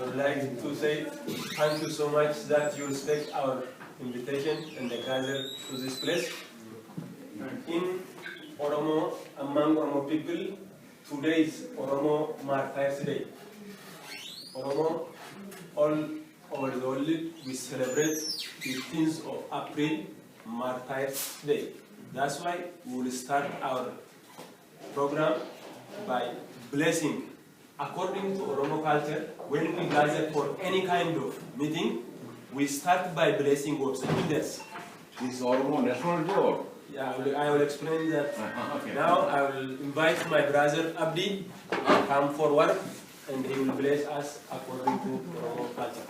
I would like to say thank you so much that you respect our invitation and gather to this place. In Oromo, among Oromo people, today is Oromo Martyrs Day. Oromo, all over the world, we celebrate 15th of April, Martyrs Day. That's why we will start our program by blessing. According to Oromo culture, when we gather for any kind of meeting, we start by blessing God's leaders. This is Oromo national day or? Yeah, I will explain that. Okay. Now I will invite my brother Abdi to come forward and he will bless us according to Oromo culture.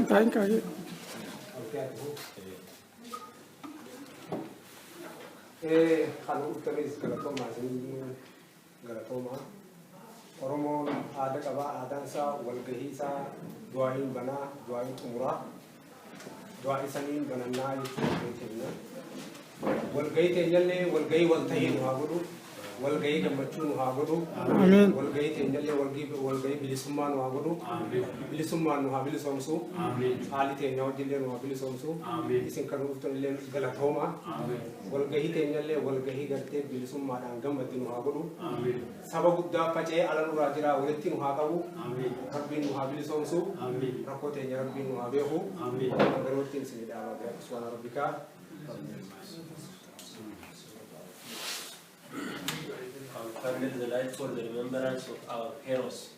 Thank you. Oromoon aadaa qaba. Aadaan isaa walgahii isaa du'aayin banaa, du'aayin xumuraa, du'aayi saniin banannaa jechuudha. Walgahii teenyallee walgahii wal ta'ee nu haa godhu, walgahii gammachuu nu haa godhu, walgahii teenyallee walgahii bilisummaa nu haa godhu, bilisummaan nu haa bilisoomsu, haalli teenya wajjillee nu haa bilisoomsu, isin kan dhuftanillee galatooma, walgahii teenyallee walgahii gartee bilisummaadhaan gammaddi nu haa godhu, saba guddaa faca'ee ala nurraa jira walitti nu haa qabu, rabbiin nu haa bilisoomsu, rakkoo teenya rabbiin nu haa beeku, garootti isin dhaabaa suwana rabbikaa. I'll candle the light for the remembrance of our heroes.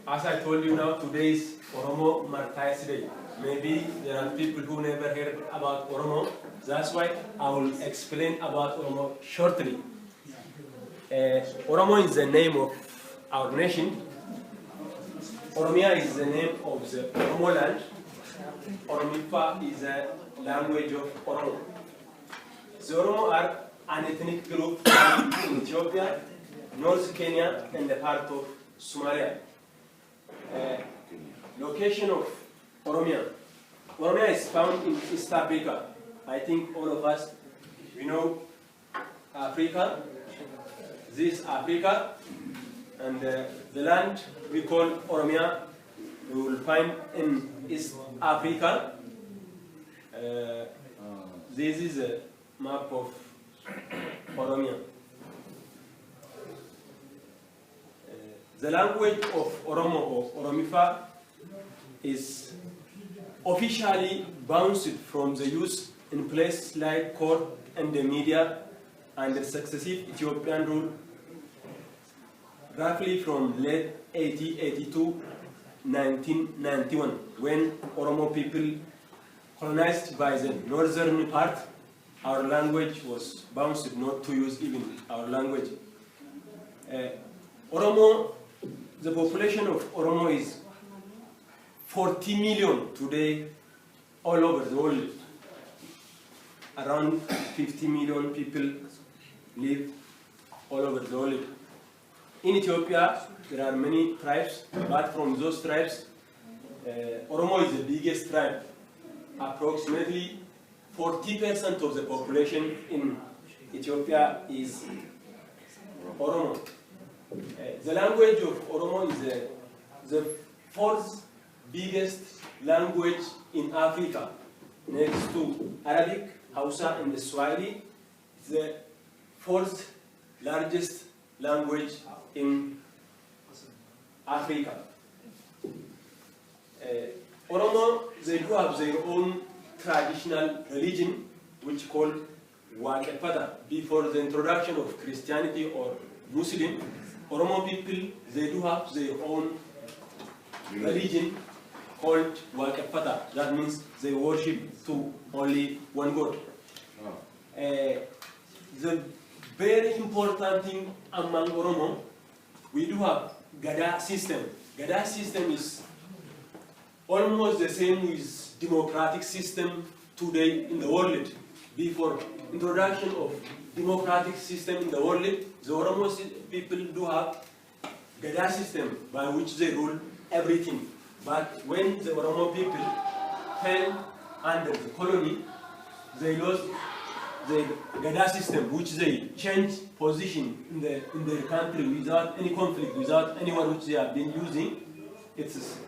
As I told you now, today is Oromo Martyrs Day. Maybe there are people who never heard about Oromo. That's why I will explain about Oromo shortly. Oromo is the name of our nation. Oromia is the name of the Oromo land. Oromifa is the language of Oromo. The Oromo are an ethnic group in Ethiopia, North Kenya, and the part of Somalia. Location of Oromia. Oromia is found in East Africa. I think all of us, we know Africa. This is Africa, and the land we call Oromia, we will find in East Africa. This is a map of Oromia. The language of Oromo or Oromifa is officially bounced from the use in places like court and the media and the successive Ethiopian rule roughly from late 1880 to 1991, when Oromo people colonized by the northern part. Our language was bounced not to use even our language. Oromo, the population of Oromo is 40 million today all over the world. Around 50 million people live all over the world. In Ethiopia, there are many tribes, but from those tribes, Oromo is the biggest tribe. Approximately 40% of the population in Ethiopia is Oromo. The language of Oromo is the fourth biggest language in Africa, next to Arabic, Hausa, and the Swahili. It's the fourth largest language in Africa. Oromo, they do have their own traditional religion, which called Waaqeffata. Before the introduction of Christianity or Muslim, Oromo people, they do have their own religion called Waaqeffata. That means they worship to only one God. The very important thing among Oromo, we do have Gada system. Gada system is almost the same with democratic system today in the world. Before introduction of democratic system in the world, the Oromo people do have Guyyaa system by which they rule everything. But when the Oromo people fell under the colony, they lost the Guyyaa system, which they changed position in the country without any conflict, without anyone which they have been using. It's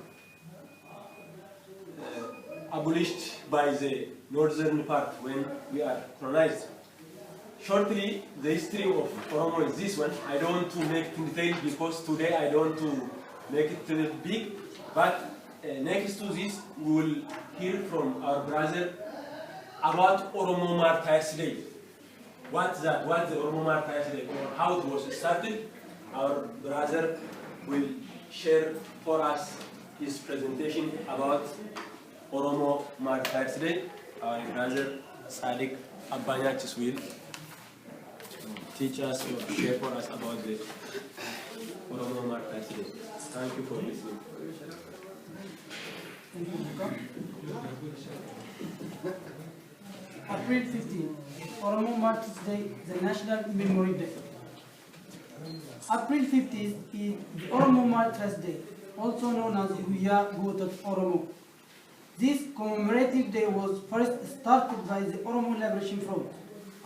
abolished by the northern part when we are colonized. Shortly, the history of Oromo is this one. I don't want to make it in detail because today I don't want to make it too big. But next to this, we will hear from our brother about Oromo Martyrs Day. What's that? What's the Oromo Martyrs Day? Or how it was started? Our brother will share for us his presentation about Oromo Martyrs Day. Our brother Sadiq Abanyachis will teach us or share for us about the Oromo Martyrs Day. Thank you for listening. April 15, Oromo Martyrs Day, the National Memory Day. April 15 is the Oromo Martyrs Day, also known as Guyyaa Gootota Oromoo. This commemorative day was first started by the Oromo Liberation Front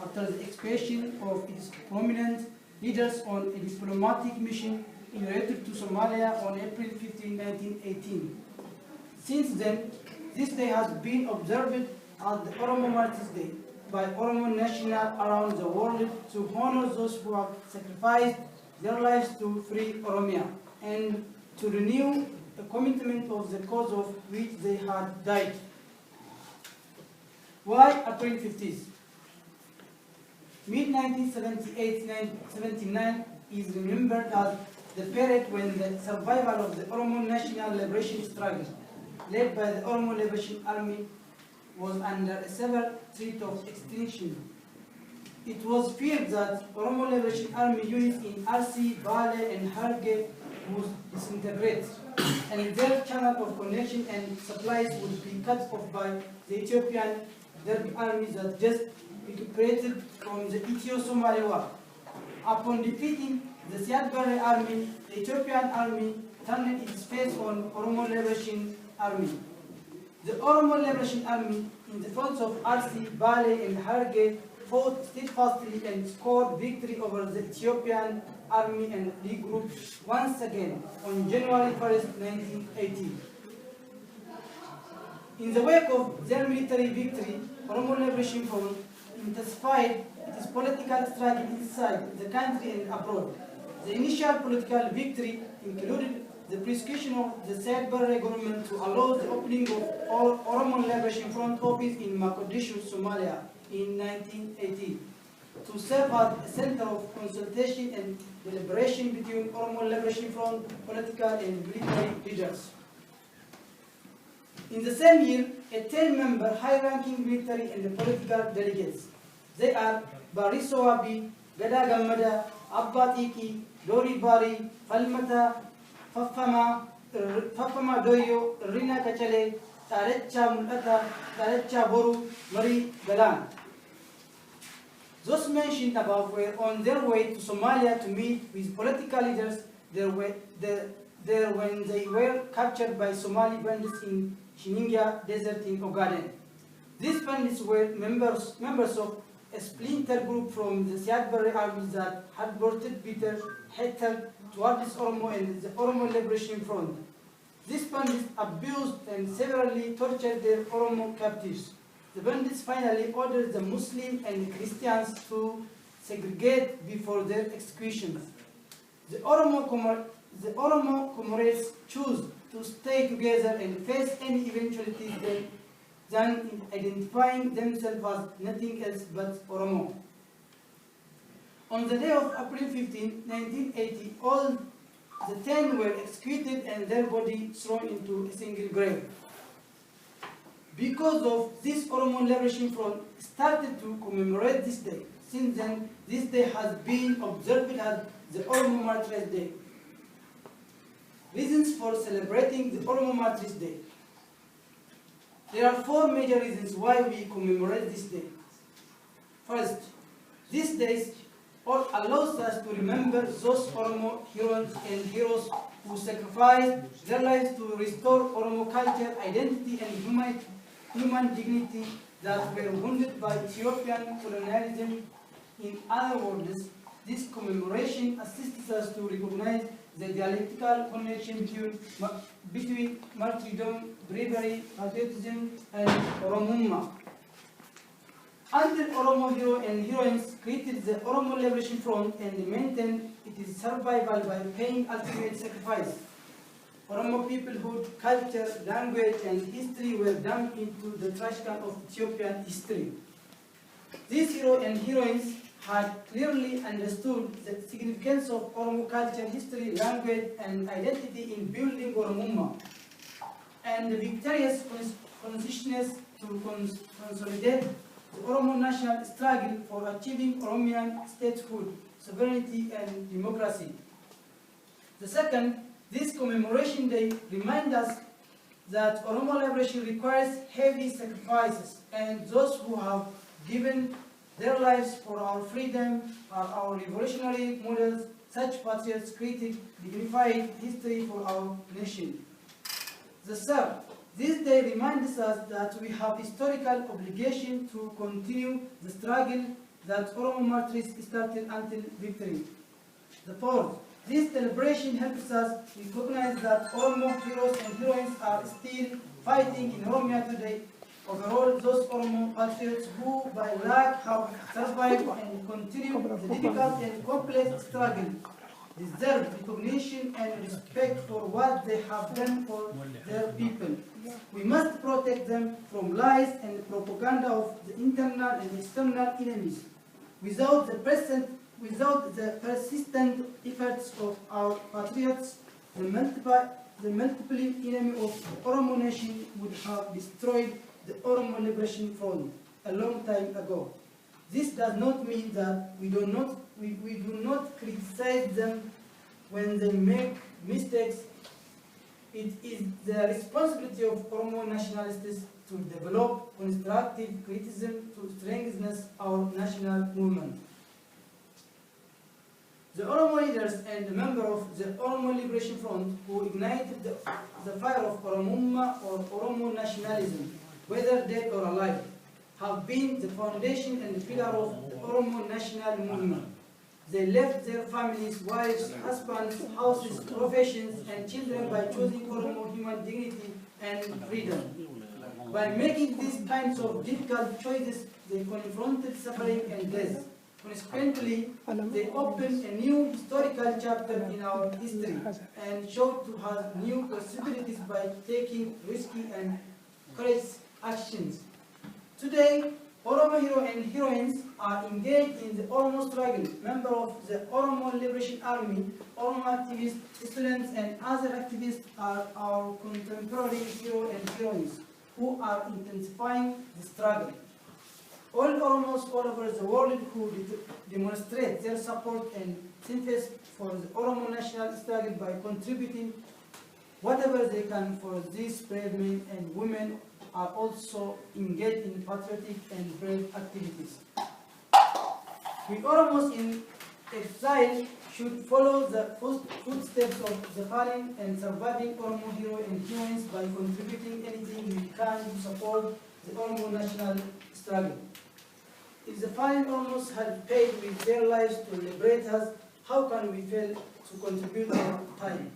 after the expansion of its prominent leaders on a diplomatic mission inaugurated to Somalia on April 15, 1918. Since then, this day has been observed as the Oromo Martyrs Day by Oromo nationals around the world to honor those who have sacrificed their lives to free Oromia and to renew the commitment of the cause of which they had died. Why April 15th? Mid-1978-79 is remembered as the period when the survival of the Oromo National Liberation Struggle, led by the Oromo Liberation Army, was under a severe threat of extinction. It was feared that Oromo Liberation Army units in RC, Bale, and Harge would disintegrate, and their channel of connection and supplies would be cut off by the Ethiopian Derby army that just recuperated from the Ethio-Somali War. Upon defeating the Siad Barre army, the Ethiopian army turned its face on Oromo Liberation Army. The Oromo Liberation Army, in the fronts of RC, Bale, and Harge, fought steadfastly and scored victory over the Ethiopian army and regrouped once again on January 1st, 1980. In the wake of their military victory, Oromo Liberation Front intensified its political struggle inside the country and abroad. The initial political victory included the prosecution of the Siad Barre government to allow the opening of Oromo Liberation Front office in Mogadishu, Somalia in 1980, to serve as a center of consultation and deliberation between Oromo Liberation Front political and military leaders. In the same year, a 10-member high-ranking military and political delegates. They are Bariso Wabi, Gada Gammada, Abba Tiki, Dori Bari, Falmata, Fafama Doyo, Rina Kachale, Tarecha Mulata, Tarecha Boru, Mari Galan. Those mentioned above were on their way to Somalia to meet with political leaders there when they were captured by Somali bandits in Shininga Desert in Ogaden. These bandits were members of a splinter group from the Siad Barre army that had brought bitter hatred towards Oromo and the Oromo Liberation Front. These bandits abused and severely tortured their Oromo captives. The bandits finally ordered the Muslims and Christians to segregate before their executions. The Oromo comrades chose to stay together and face any eventualities than identifying themselves as nothing else but Oromo. On the day of April 15, 1980, all the 10 were executed and their bodies thrown into a single grave. Because of this, Oromo Liberation Front started to commemorate this day. Since then, this day has been observed as the Oromo Martyrs Day. Reasons for celebrating the Oromo Martyrs Day. There are 4 major reasons why we commemorate this day. First, this day or allows us to remember those Oromo heroes and heroes who sacrificed their lives to restore Oromo culture, identity, and human dignity that were wounded by Ethiopian colonialism. In other words, this commemoration assists us to recognize the dialectical connection between martyrdom, bravery, patriotism, and Oromumma. Until Oromo heroes and heroines created the Oromo Liberation Front and maintained its survival by paying ultimate sacrifice. Oromo peoplehood, culture, language, and history were dumped into the trash can of Ethiopian history. These heroes and heroines had clearly understood the significance of Oromo culture, history, language, and identity in building Oromumma, and the victorious consciousness to consolidate the Oromo national struggle for achieving Oromian statehood, sovereignty, and democracy. The second, this commemoration day reminds us that Oromo liberation requires heavy sacrifices, and those who have given their lives for our freedom are our revolutionary models. Such patriots created dignified history for our nation. The third, this day reminds us that we have historical obligation to continue the struggle that Oromo martyrs started until victory. The fourth, this celebration helps us recognize that Oromo heroes and heroines are still fighting in Oromia today. Overall, those Oromo patriots who by luck have survived and continue the difficult and complex struggle deserve recognition and respect for what they have done for their people. We must protect them from lies and propaganda of the internal and external enemies. Without the persistent efforts of our patriots, the multiple enemy of the Oromo nation would have destroyed the Oromo Liberation Front a long time ago. This does not mean that we do not criticize them when they make mistakes. It is the responsibility of Oromo nationalists to develop constructive criticism to strengthen our national movement. The Oromo leaders and the members of the Oromo Liberation Front who ignited the fire of Oromumma or Oromo nationalism, whether dead or alive, have been the foundation and the pillar of the Oromo national movement. They left their families, wives, husbands, houses, professions, and children by choosing Oromo human dignity and freedom. By making these kinds of difficult choices, they confronted suffering and death. Consequently, they opened a new historical chapter in our history and showed to us new possibilities by taking risky and courageous actions. Today, Oromo heroes and heroines are engaged in the Oromo struggle. Members of the Oromo Liberation Army, Oromo activists, students, and other activists are our contemporary heroes and heroines who are intensifying the struggle. All Oromos all over the world who demonstrate their support and sympathy for the Oromo national struggle by contributing whatever they can for these brave men and women are also engaged in patriotic and brave activities. We Oromos in exile should follow the footsteps of the fallen and surviving Oromo heroes and heroines by contributing anything we can to support the Oromo national struggle. If the fallen Oromos had paid with their lives to liberate us, how can we fail to contribute our time,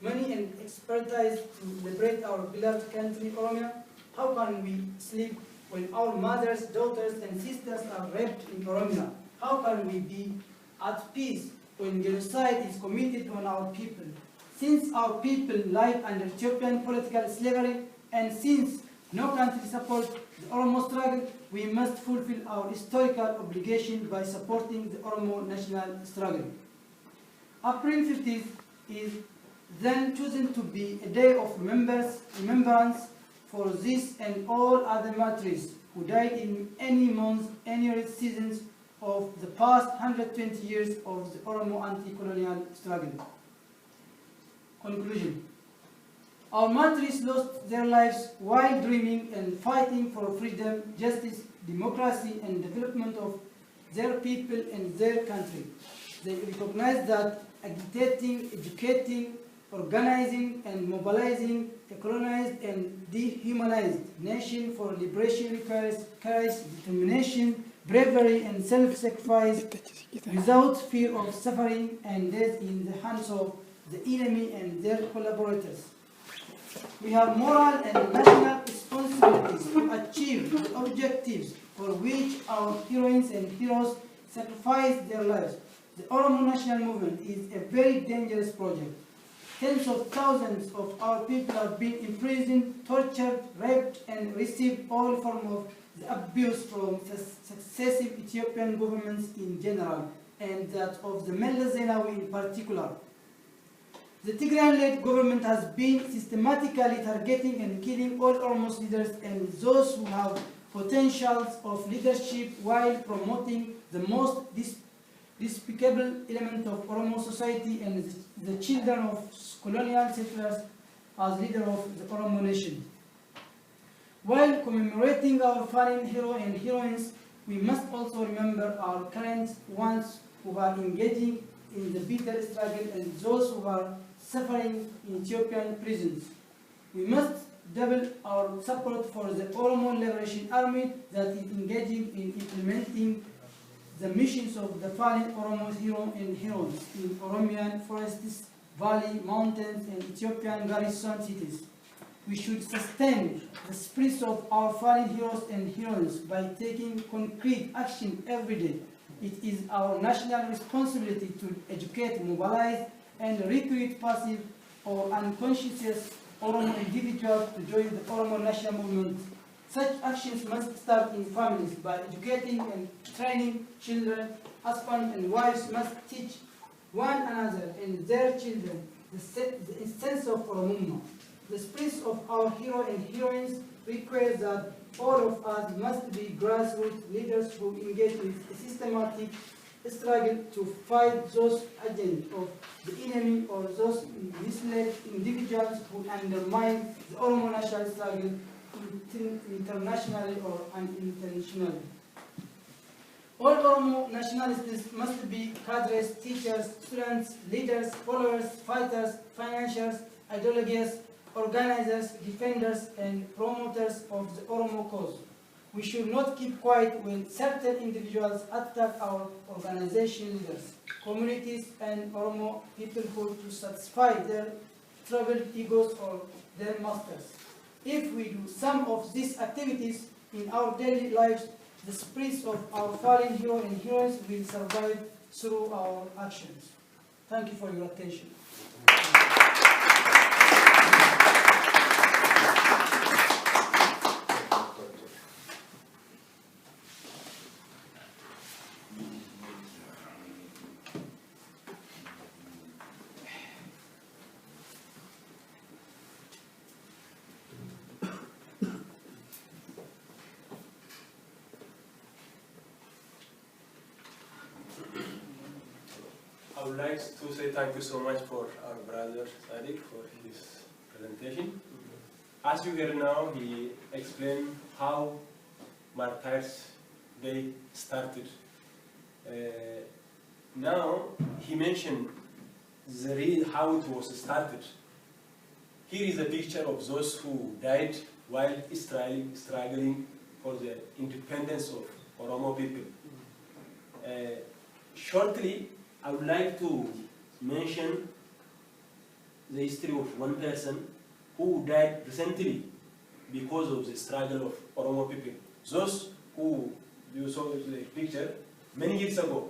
money, and expertise to liberate our beloved country, Oromia? How can we sleep when our mothers, daughters, and sisters are raped in Oromia? How can we be at peace when genocide is committed on our people? Since our people live under Ethiopian political slavery, and since no country supports the Oromo struggle, we must fulfill our historical obligation by supporting the Oromo national struggle. April 15th is then chosen to be a day of remembrance for this and all other martyrs who died in any month, any seasons of the past 120 years of the Oromo anti-colonial struggle. Conclusion. Our martyrs lost their lives while dreaming and fighting for freedom, justice, democracy, and development of their people and their country. They recognize that agitating, educating, organizing and mobilizing a colonized and dehumanized nation for liberation requires courage, determination, bravery and self-sacrifice without fear of suffering and death in the hands of the enemy and their collaborators. We have moral and national responsibilities to achieve the objectives for which our heroines and heroes sacrificed their lives. The Oromo National Movement is a very dangerous project. Tens of thousands of our people have been imprisoned, tortured, raped, and received all forms of the abuse from successive Ethiopian governments in general, and that of the Meles Zenawi in particular. The Tigrayan-led government has been systematically targeting and killing all Oromo leaders and those who have potentials of leadership while promoting the most despicable element of Oromo society and the children of colonial settlers as leader of the Oromo nation. While commemorating our fallen hero and heroines, we must also remember our current ones who are engaging in the bitter struggle and those who are suffering in Ethiopian prisons. We must double our support for the Oromo Liberation Army that is engaging in implementing the missions of the fallen Oromo heroes and heroines in Oromian forests, valley, mountains, and Ethiopian garrison cities. We should sustain the spirits of our fallen heroes and heroines by taking concrete action every day. It is our national responsibility to educate, mobilize, and recruit passive or unconscious Oromo individuals to join the Oromo National Movement. Such actions must start in families by educating and training children. Husbands and wives must teach one another and their children the sense of Oromuma. The spirits of our heroes and heroines require that all of us must be grassroots leaders who engage in a systematic struggle to fight those agents of the enemy or those misled individuals who undermine the Oromo national struggle internationally or unintentionally. All Oromo nationalists must be cadres, teachers, students, leaders, followers, fighters, financiers, ideologists, organizers, defenders, and promoters of the Oromo cause. We should not keep quiet when certain individuals attack our organization leaders, communities, and Oromo peoplehood to satisfy their troubled egos or their masters. If we do some of these activities in our daily lives, the spirits of our fallen heroes and heroines will survive through our actions. Thank you for your attention. I would like to say thank you so much for our brother Sadiq for his presentation. As you hear now, he explained how Martyrs Day started. Now he mentioned how it was started. Here is a picture of those who died while struggling for the independence of Oromo people. Shortly, I would like to mention the history of one person who died recently because of the struggle of Oromo people. Those who you saw the picture many years ago,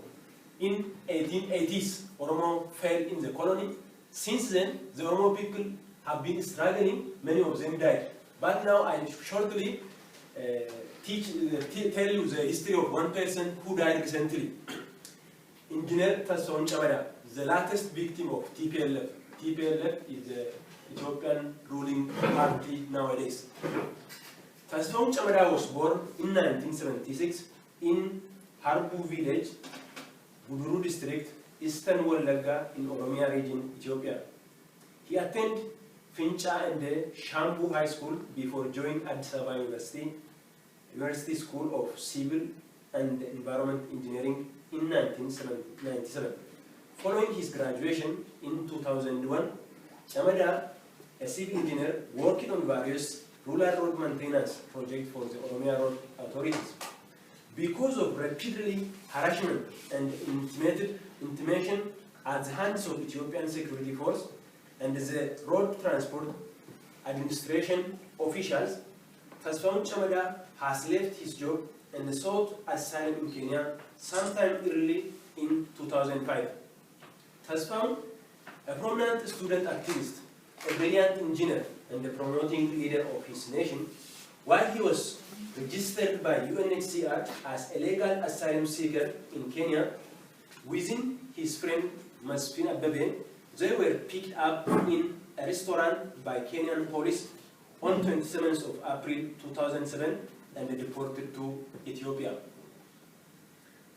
in 1880s, Oromo fell in the colony. Since then, the Oromo people have been struggling. Many of them died. But now I shortly tell you the history of one person who died recently. Engineer Tasson Chamada, the latest victim of TPLF. TPLF is the Ethiopian ruling party nowadays. Tasson Chamada was born in 1976 in Harbu village, Guduru district, Eastern Wallagga in Oromia region, Ethiopia. He attended Fincha and the Shambu High School before joining Addis Ababa University School of Civil and Environment Engineering in 1997. Following his graduation in 2001, Chamada, a civil engineer, worked on various rural road maintenance projects for the Oromia road authorities. Because of repeatedly harassment and intimidation at the hands of Ethiopian security force and the road transport administration officials, Tasfaun Chamada has left his job and sought asylum in Kenya sometime early in 2005. Tasfaun, a prominent student activist, a brilliant engineer, and a promoting leader of his nation, while he was registered by UNHCR as a legal asylum seeker in Kenya, within his friend Masfin Ababe, they were picked up in a restaurant by Kenyan police on 27th of April 2007 and deported to Ethiopia.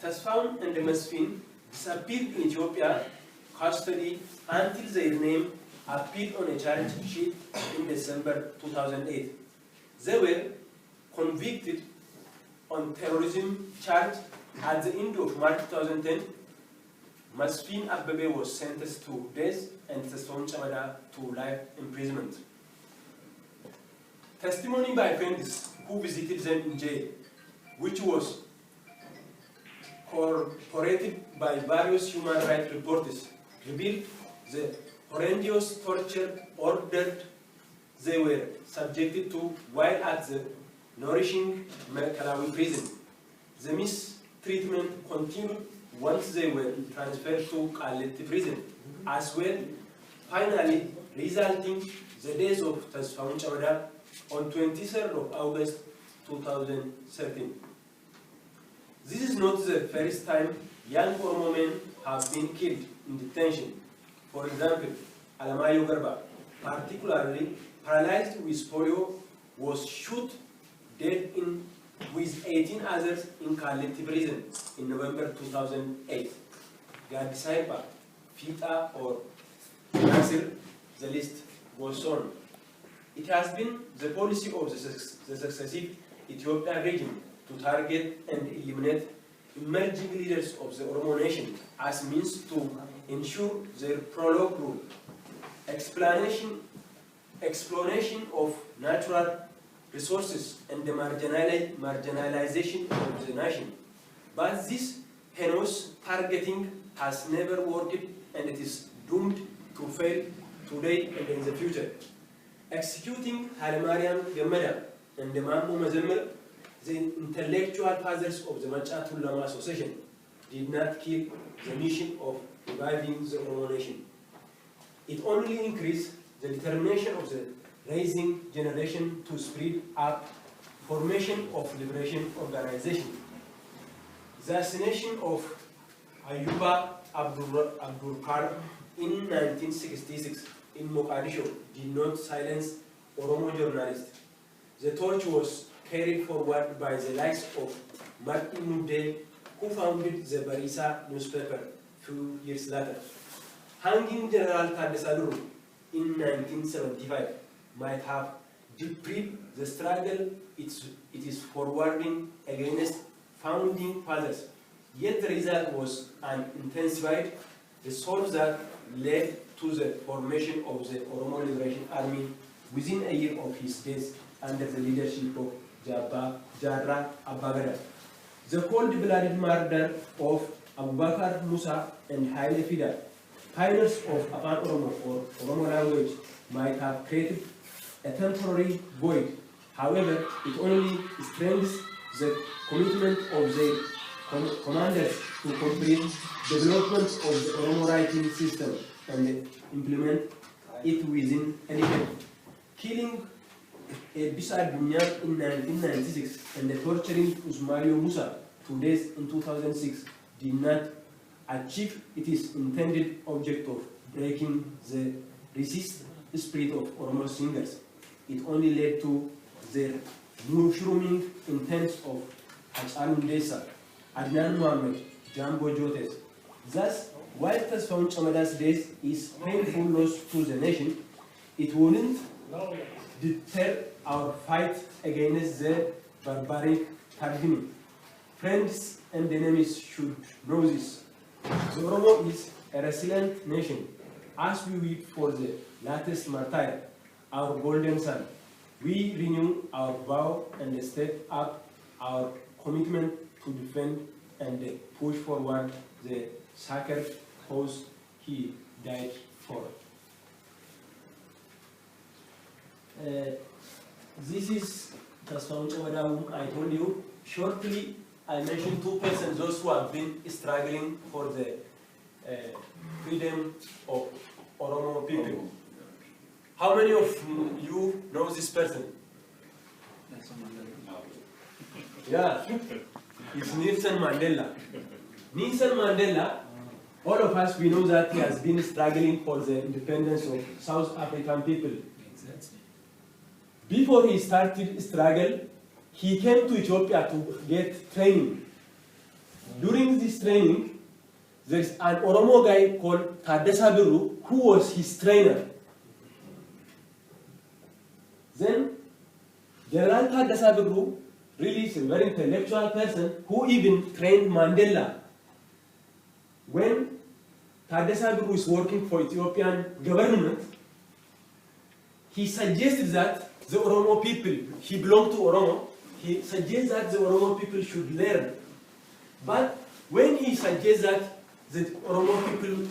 Tasfaun and Masfin disappeared in Ethiopia custody until their name appeared on a charge sheet in December 2008. They were convicted on terrorism charge at the end of March 2010. Masfin Ababe was sentenced to death and Tasfaun Chamada to life imprisonment. Testimony by friends who visited them in jail, which was corroborated by various human rights reports, revealed the horrendous torture ordered they were subjected to while at the nourishing Malawi prison. The mistreatment continued once they were transferred to Kaleti prison, as well, finally resulting the death of Tasfaun Chamada on 23rd of August 2013. This is not the first time young Oromo men have been killed in detention. For example, Alamayo Garba, particularly paralyzed with polio, was shot dead with 18 others in Kaleti prison in November 2008. Gadisaipa, Fita or Nasir, the list goes on. It has been the policy of the successive Ethiopian regime to target and eliminate emerging leaders of the Oromo nation as means to ensure their prologue rule. Exploration of natural resources and the marginalization of the nation. But this heinous targeting has never worked and it is doomed to fail today and in the future. Executing Halimariam Gemeda and the Mammo Mazemel, the intellectual fathers of the Manchatu Lama Association, did not kill the mission of reviving the Oromo nation. It only increased the determination of the rising generation to speed up formation of liberation organization. The assassination of Ayuba Abdul Kar in 1966 in Mogadishu did not silence Oromo journalists. The torch was carried forward by the likes of Martin Mude, who founded the Barisa newspaper few years later. Hanging General Tadessa Luru in 1975 might have deprived the struggle it is forwarding against founding fathers. Yet the result was an intensified resolve that led to the formation of the Oromo Liberation Army within a year of his death under the leadership of Jarrah Abbagada. The cold-blooded murder of Abubakar Musa and Haile Fida, pioneers of Afan Oromo or Oromo language, might have created a temporary void. However, it only strengthens the commitment of the commanders to complete development of the Oromo writing system and implement it within a decade. Killing Ebla in 1996 and torturing Usmario Musa to death in 2006 did not achieve its intended object of breaking the resist spirit of Oromo singers. It only led to their mushrooming intents of Hachalu Hundessa, Adnan Mohammed, Jambo Jotes. Thus, while Tasfaun Chamada's death is painful loss to the nation, it wouldn't deter our fight against the barbaric regime. friends and enemies should know this. The Oromo is a resilient nation. As we wait for the latest martyr, our golden son, we renew our vow and step up our commitment to defend and push forward the sacred cause he died for. This is what I told you. Shortly, I mentioned two persons, those who have been struggling for the freedom of Oromo people. How many of you know this person? Yeah, it's Nelson Mandela. Nelson Mandela, all of us, we know that he has been struggling for the independence of South African people. Before he started struggle, he came to Ethiopia to get training. During this training, there's an Oromo guy called Taddasa Birru who was his trainer. Then, General Taddasa Birru really is a very intellectual person who even trained Mandela. When Taddasa Birru is working for Ethiopian government, he suggested that the Oromo people, he belonged to Oromo, he suggests that the Oromo people should learn. But when he suggests that the Oromo people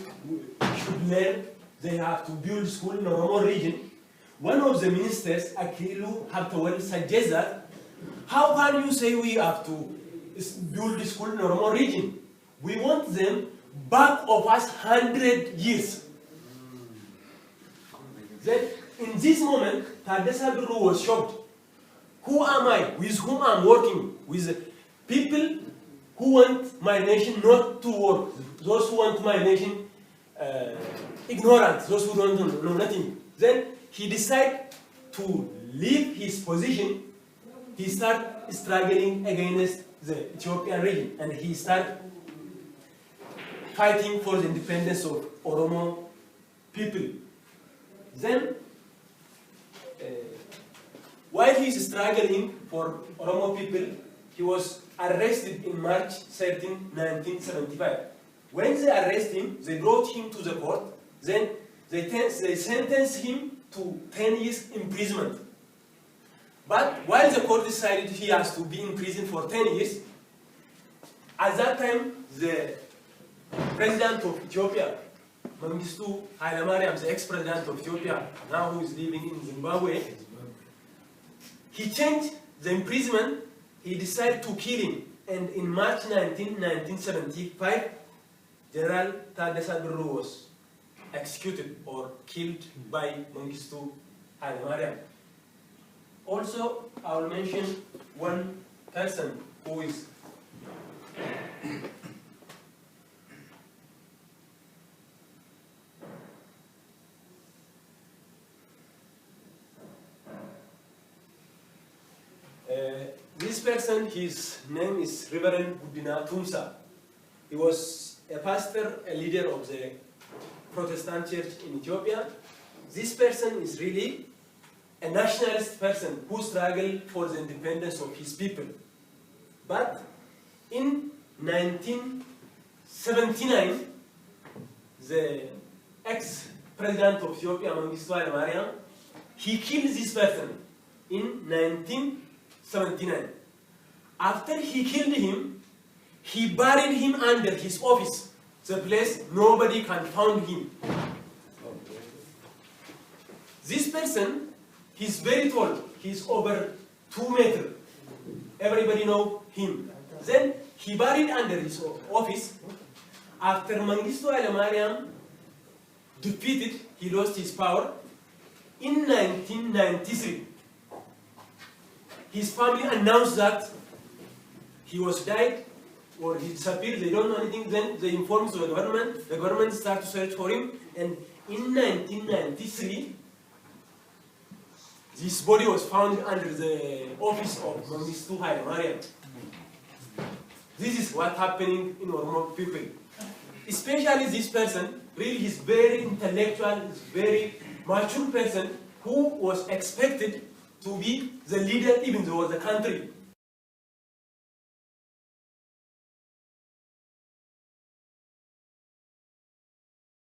should learn, they have to build school in the Oromo region, one of the ministers, Akilu Habtawal, suggests that, how can you say we have to build school in the Oromo region? We want them back of us 100 years. Then, in this moment, Taddasa Birru was shocked. Who am I? With whom I'm working? With people who want my nation not to work. Those who want my nation ignorant. Those who don't know nothing. Then he decided to leave his position. He started struggling against the Ethiopian region. And he started fighting for the independence of Oromo people. Then, while he is struggling for Oromo people, he was arrested in March 13, 1975. When they arrested him, they brought him to the court. Then they sentenced him to 10 years imprisonment. But while the court decided he has to be in prison for 10 years, at that time, the president of Ethiopia, Mengistu Haile Mariam, the ex-president of Ethiopia, now who is living in Zimbabwe, he changed the imprisonment. He decided to kill him. And in March 19, 1975, General Taddasa Birru was executed or killed by Mengistu Haile Mariam. Also, I will mention one person who is this person, his name is Reverend Budina Tumsa. He was a pastor, a leader of the Protestant church in Ethiopia. This person is really a nationalist person who struggled for the independence of his people. But in 1979, the ex-president of Ethiopia, Mengistu Haile Mariam, he killed this person in 1979. After he killed him, he buried him under his office, the place nobody can find him. This person, he's very tall, he's over 2 meters. Everybody know him. Then he buried under his office. After Mengistu Haile Mariam defeated, he lost his power. In 1993, his family announced that he was died or he disappeared, they don't know anything. Then they informed the government started to search for him, and in 1993, this body was found under the office of Mengistu Haile Mariam. This is what's happening in Oromo people. Especially this person, really is very intellectual, is very mature person who was expected to be the leader even though the country.